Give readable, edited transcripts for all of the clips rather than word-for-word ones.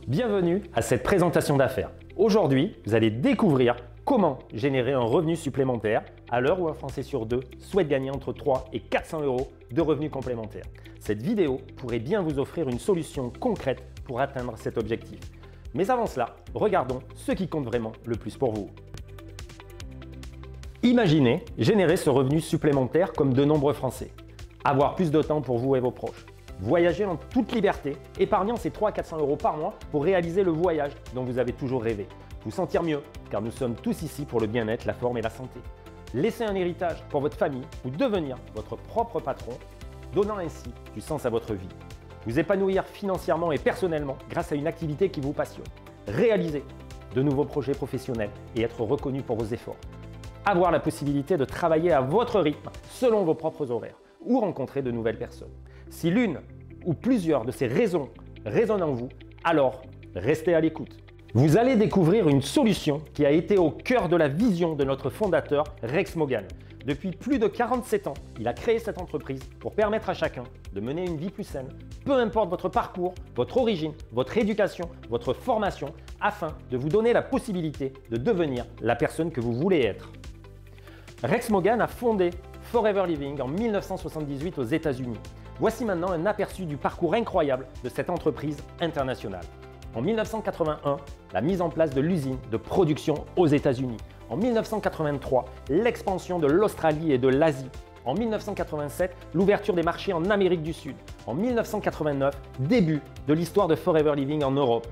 Bienvenue à cette présentation d'affaires. Aujourd'hui, vous allez découvrir comment générer un revenu supplémentaire à l'heure où un Français sur deux souhaite gagner entre 3 et 400 € de revenus complémentaires. Cette vidéo pourrait bien vous offrir une solution concrète pour atteindre cet objectif. Mais avant cela, regardons ce qui compte vraiment le plus pour vous. Imaginez générer ce revenu supplémentaire comme de nombreux Français. Avoir plus de temps pour vous et vos proches. Voyager en toute liberté, épargnant ces 300 à 400 € par mois pour réaliser le voyage dont vous avez toujours rêvé. Vous sentir mieux, car nous sommes tous ici pour le bien-être, la forme et la santé. Laisser un héritage pour votre famille ou devenir votre propre patron, donnant ainsi du sens à votre vie. Vous épanouir financièrement et personnellement grâce à une activité qui vous passionne. Réaliser de nouveaux projets professionnels et être reconnu pour vos efforts. Avoir la possibilité de travailler à votre rythme selon vos propres horaires ou rencontrer de nouvelles personnes. Si l'une ou plusieurs de ces raisons résonnent en vous, alors restez à l'écoute. Vous allez découvrir une solution qui a été au cœur de la vision de notre fondateur Rex Morgan. Depuis plus de 47 ans, il a créé cette entreprise pour permettre à chacun de mener une vie plus saine, peu importe votre parcours, votre origine, votre éducation, votre formation, afin de vous donner la possibilité de devenir la personne que vous voulez être. Rex Morgan a fondé Forever Living en 1978 aux États-Unis. Voici maintenant un aperçu du parcours incroyable de cette entreprise internationale. En 1981, la mise en place de l'usine de production aux États-Unis. En 1983, l'expansion de l'Australie et de l'Asie. En 1987, l'ouverture des marchés en Amérique du Sud. En 1989, début de l'histoire de Forever Living en Europe.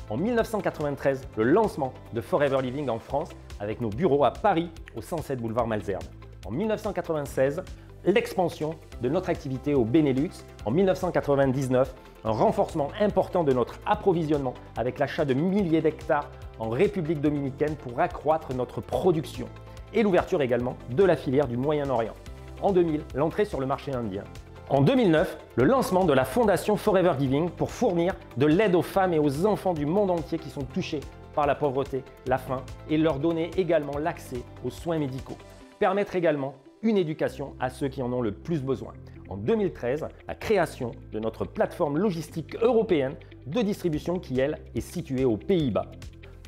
En 1993, le lancement de Forever Living en France avec nos bureaux à Paris au 107 boulevard Malesherbes. En 1996, l'expansion de notre activité au Benelux. En 1999, un renforcement important de notre approvisionnement avec l'achat de milliers d'hectares en République dominicaine pour accroître notre production. Et l'ouverture également de la filière du Moyen-Orient. En 2000, l'entrée sur le marché indien. En 2009, le lancement de la fondation Forever Giving pour fournir de l'aide aux femmes et aux enfants du monde entier qui sont touchés par la pauvreté, la faim et leur donner également l'accès aux soins médicaux. Permettre également une éducation à ceux qui en ont le plus besoin. En 2013, la création de notre plateforme logistique européenne de distribution qui, elle, est située aux Pays-Bas.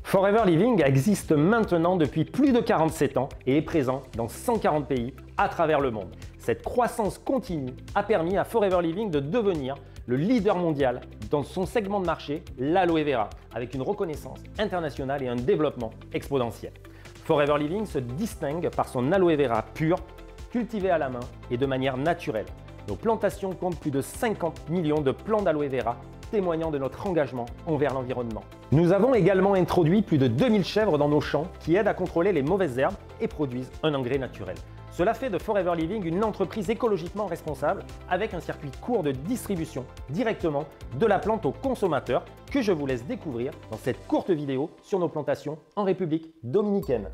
Forever Living existe maintenant depuis plus de 47 ans et est présent dans 140 pays à travers le monde. Cette croissance continue a permis à Forever Living de devenir le leader mondial dans son segment de marché, l'aloe vera, avec une reconnaissance internationale et un développement exponentiel. Forever Living se distingue par son aloe vera pur, cultivé à la main et de manière naturelle. Nos plantations comptent plus de 50 millions de plants d'aloe vera, témoignant de notre engagement envers l'environnement. Nous avons également introduit plus de 2000 chèvres dans nos champs qui aident à contrôler les mauvaises herbes et produisent un engrais naturel. Cela fait de Forever Living une entreprise écologiquement responsable avec un circuit court de distribution directement de la plante au consommateur que je vous laisse découvrir dans cette courte vidéo sur nos plantations en République dominicaine.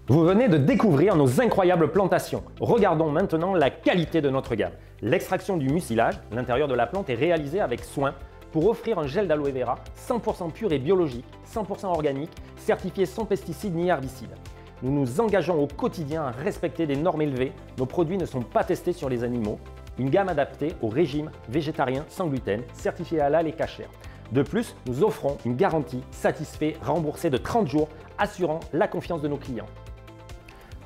Vous venez de découvrir nos incroyables plantations. Regardons maintenant la qualité de notre gamme. L'extraction du mucilage, l'intérieur de la plante, est réalisée avec soin pour offrir un gel d'aloe vera 100% pur et biologique, 100% organique, certifié sans pesticides ni herbicides. Nous nous engageons au quotidien à respecter des normes élevées. Nos produits ne sont pas testés sur les animaux. Une gamme adaptée au régime végétarien sans gluten, certifié halal et kasher. De plus, nous offrons une garantie satisfait remboursée de 30 jours, assurant la confiance de nos clients.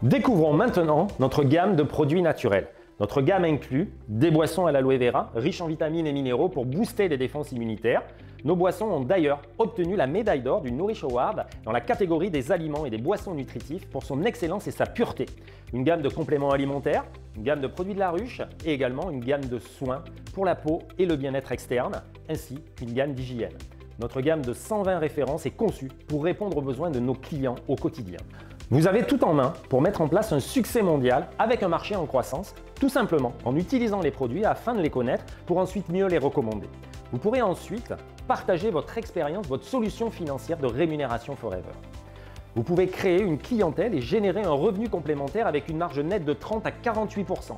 Découvrons maintenant notre gamme de produits naturels. Notre gamme inclut des boissons à l'aloe vera, riches en vitamines et minéraux pour booster les défenses immunitaires, Nos boissons ont d'ailleurs obtenu la médaille d'or du Nourish Award dans la catégorie des aliments et des boissons nutritifs pour son excellence et sa pureté. Une gamme de compléments alimentaires, une gamme de produits de la ruche et également une gamme de soins pour la peau et le bien-être externe, ainsi qu'une gamme d'hygiène. Notre gamme de 120 références est conçue pour répondre aux besoins de nos clients au quotidien. Vous avez tout en main pour mettre en place un succès mondial avec un marché en croissance, tout simplement en utilisant les produits afin de les connaître pour ensuite mieux les recommander. Vous pourrez ensuite partager votre expérience, votre solution financière de rémunération Forever. Vous pouvez créer une clientèle et générer un revenu complémentaire avec une marge nette de 30 à 48%.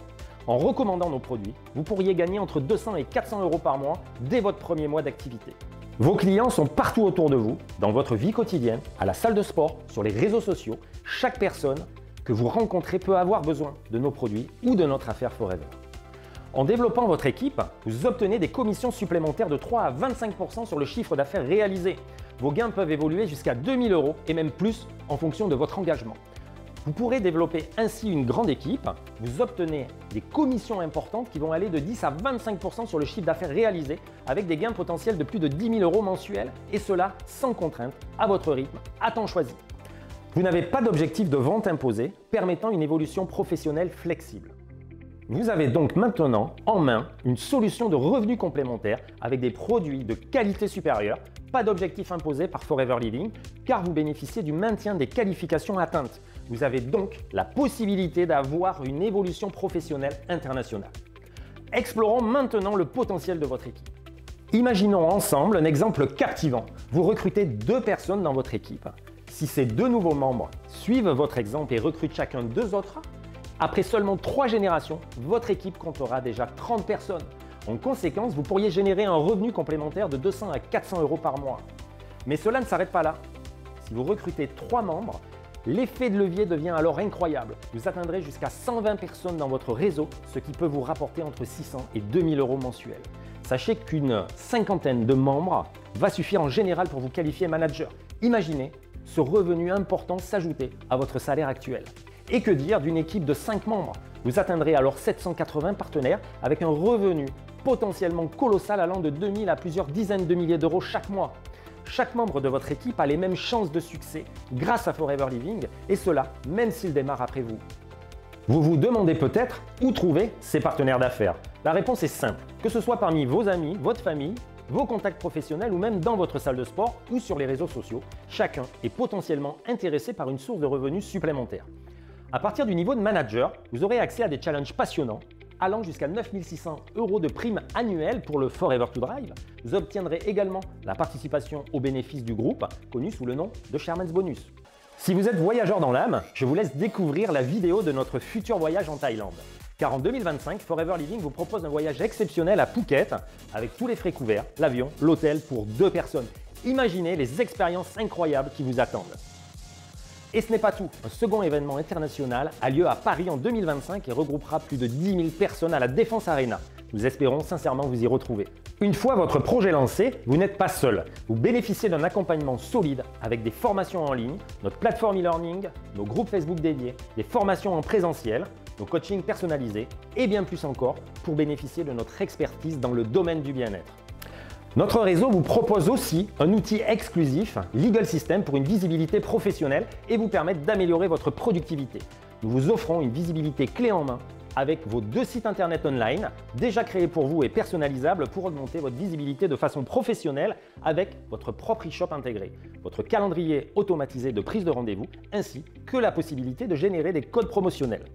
En recommandant nos produits, vous pourriez gagner entre 200 et 400 € par mois dès votre premier mois d'activité. Vos clients sont partout autour de vous, dans votre vie quotidienne, à la salle de sport, sur les réseaux sociaux. Chaque personne que vous rencontrez peut avoir besoin de nos produits ou de notre affaire Forever. En développant votre équipe, vous obtenez des commissions supplémentaires de 3 à 25% sur le chiffre d'affaires réalisé. Vos gains peuvent évoluer jusqu'à 2000 € et même plus en fonction de votre engagement. Vous pourrez développer ainsi une grande équipe. Vous obtenez des commissions importantes qui vont aller de 10 à 25% sur le chiffre d'affaires réalisé avec des gains potentiels de plus de 10 000 € mensuels et cela sans contrainte, à votre rythme, à temps choisi. Vous n'avez pas d'objectif de vente imposé permettant une évolution professionnelle flexible. Vous avez donc maintenant en main une solution de revenus complémentaires avec des produits de qualité supérieure, pas d'objectif imposé par Forever Living car vous bénéficiez du maintien des qualifications atteintes. Vous avez donc la possibilité d'avoir une évolution professionnelle internationale. Explorons maintenant le potentiel de votre équipe. Imaginons ensemble un exemple captivant. Vous recrutez 2 personnes dans votre équipe. Si ces 2 nouveaux membres suivent votre exemple et recrutent chacun 2 autres, après seulement 3 générations, votre équipe comptera déjà 30 personnes. En conséquence, vous pourriez générer un revenu complémentaire de 200 à 400 € par mois. Mais cela ne s'arrête pas là. Si vous recrutez 3 membres, l'effet de levier devient alors incroyable. Vous atteindrez jusqu'à 120 personnes dans votre réseau, ce qui peut vous rapporter entre 600 et 2000 € mensuels. Sachez qu'une 50aine de membres va suffire en général pour vous qualifier manager. Imaginez ce revenu important s'ajouter à votre salaire actuel. Et que dire d'une équipe de 5 membres? Vous atteindrez alors 780 partenaires avec un revenu potentiellement colossal allant de 2000 à plusieurs dizaines de milliers d'euros chaque mois. Chaque membre de votre équipe a les mêmes chances de succès grâce à Forever Living et cela même s'il démarre après vous. Vous vous demandez peut-être où trouver ces partenaires d'affaires. La réponse est simple, que ce soit parmi vos amis, votre famille, vos contacts professionnels ou même dans votre salle de sport ou sur les réseaux sociaux, chacun est potentiellement intéressé par une source de revenus supplémentaire. À partir du niveau de manager, vous aurez accès à des challenges passionnants allant jusqu'à 9 600 € de primes annuelles pour le Forever to Drive. Vous obtiendrez également la participation aux bénéfices du groupe, connu sous le nom de Sherman's Bonus. Si vous êtes voyageur dans l'âme, je vous laisse découvrir la vidéo de notre futur voyage en Thaïlande. Car en 2025, Forever Living vous propose un voyage exceptionnel à Phuket avec tous les frais couverts, l'avion, l'hôtel pour 2 personnes. Imaginez les expériences incroyables qui vous attendent. Et ce n'est pas tout, un second événement international a lieu à Paris en 2025 et regroupera plus de 10 000 personnes à la Défense Arena. Nous espérons sincèrement vous y retrouver. Une fois votre projet lancé, vous n'êtes pas seul. Vous bénéficiez d'un accompagnement solide avec des formations en ligne, notre plateforme e-learning, nos groupes Facebook dédiés, des formations en présentiel, nos coachings personnalisés et bien plus encore pour bénéficier de notre expertise dans le domaine du bien-être. Notre réseau vous propose aussi un outil exclusif, Legal System, pour une visibilité professionnelle et vous permettre d'améliorer votre productivité. Nous vous offrons une visibilité clé en main avec vos 2 sites internet online déjà créés pour vous et personnalisables pour augmenter votre visibilité de façon professionnelle avec votre propre e-shop intégré, votre calendrier automatisé de prise de rendez-vous ainsi que la possibilité de générer des codes promotionnels.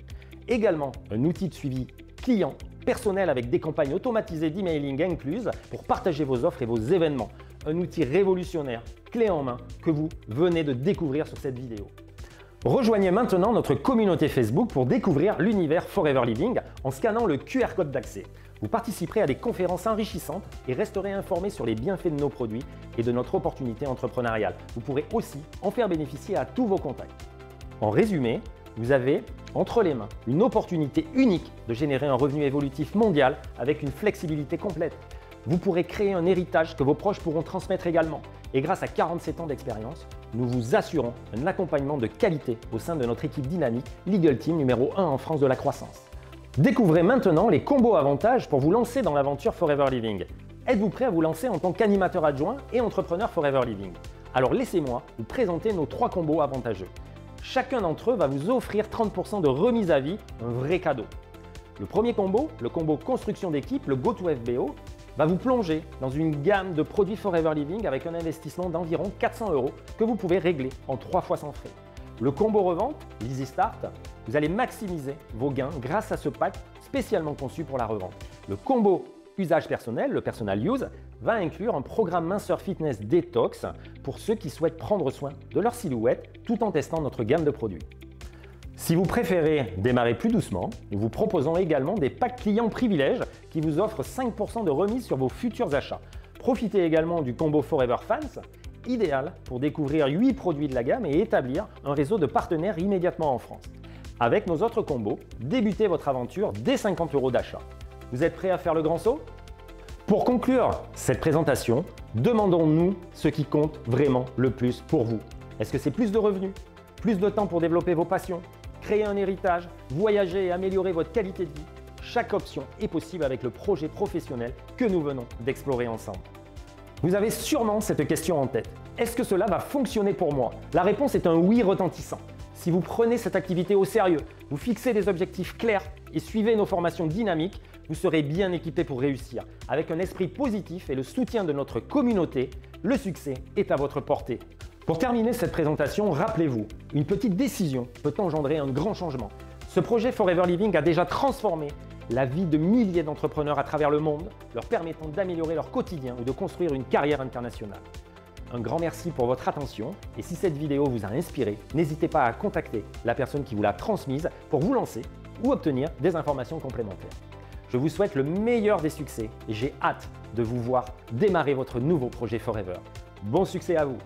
Également un outil de suivi client personnel avec des campagnes automatisées d'emailing incluses pour partager vos offres et vos événements. Un outil révolutionnaire, clé en main, que vous venez de découvrir sur cette vidéo. Rejoignez maintenant notre communauté Facebook pour découvrir l'univers Forever Living en scannant le QR code d'accès. Vous participerez à des conférences enrichissantes et resterez informé sur les bienfaits de nos produits et de notre opportunité entrepreneuriale. Vous pourrez aussi en faire bénéficier à tous vos contacts. En résumé, vous avez entre les mains une opportunité unique de générer un revenu évolutif mondial avec une flexibilité complète. Vous pourrez créer un héritage que vos proches pourront transmettre également. Et grâce à 47 ans d'expérience, nous vous assurons un accompagnement de qualité au sein de notre équipe dynamique Legal Team numéro 1 en France de la croissance. Découvrez maintenant les combos avantages pour vous lancer dans l'aventure Forever Living. Êtes-vous prêt à vous lancer en tant qu'animateur adjoint et entrepreneur Forever Living? Alors laissez-moi vous présenter nos 3 combos avantageux. Chacun d'entre eux va vous offrir 30% de remise à vie, un vrai cadeau. Le premier combo, le combo construction d'équipe, le GoToFBO, va vous plonger dans une gamme de produits Forever Living avec un investissement d'environ 400 € que vous pouvez régler en 3 fois sans frais. Le combo revente, l'Easy Start, vous allez maximiser vos gains grâce à ce pack spécialement conçu pour la revente. Le combo usage personnel, le Personal Use, va inclure un programme minceur fitness détox pour ceux qui souhaitent prendre soin de leur silhouette tout en testant notre gamme de produits. Si vous préférez démarrer plus doucement, nous vous proposons également des packs clients privilèges qui vous offrent 5% de remise sur vos futurs achats. Profitez également du combo Forever Fans, idéal pour découvrir 8 produits de la gamme et établir un réseau de partenaires immédiatement en France. Avec nos autres combos, débutez votre aventure dès 50 € d'achat. Vous êtes prêts à faire le grand saut? Pour conclure cette présentation, demandons-nous ce qui compte vraiment le plus pour vous. Est-ce que c'est plus de revenus, plus de temps pour développer vos passions, créer un héritage, voyager et améliorer votre qualité de vie? Chaque option est possible avec le projet professionnel que nous venons d'explorer ensemble. Vous avez sûrement cette question en tête. Est-ce que cela va fonctionner pour moi? La réponse est un oui retentissant. Si vous prenez cette activité au sérieux, vous fixez des objectifs clairs et suivez nos formations dynamiques, vous serez bien équipé pour réussir. Avec un esprit positif et le soutien de notre communauté, le succès est à votre portée. Pour terminer cette présentation, rappelez-vous, une petite décision peut engendrer un grand changement. Ce projet Forever Living a déjà transformé la vie de milliers d'entrepreneurs à travers le monde, leur permettant d'améliorer leur quotidien ou de construire une carrière internationale. Un grand merci pour votre attention et si cette vidéo vous a inspiré, n'hésitez pas à contacter la personne qui vous l'a transmise pour vous lancer ou obtenir des informations complémentaires. Je vous souhaite le meilleur des succès et j'ai hâte de vous voir démarrer votre nouveau projet Forever. Bon succès à vous!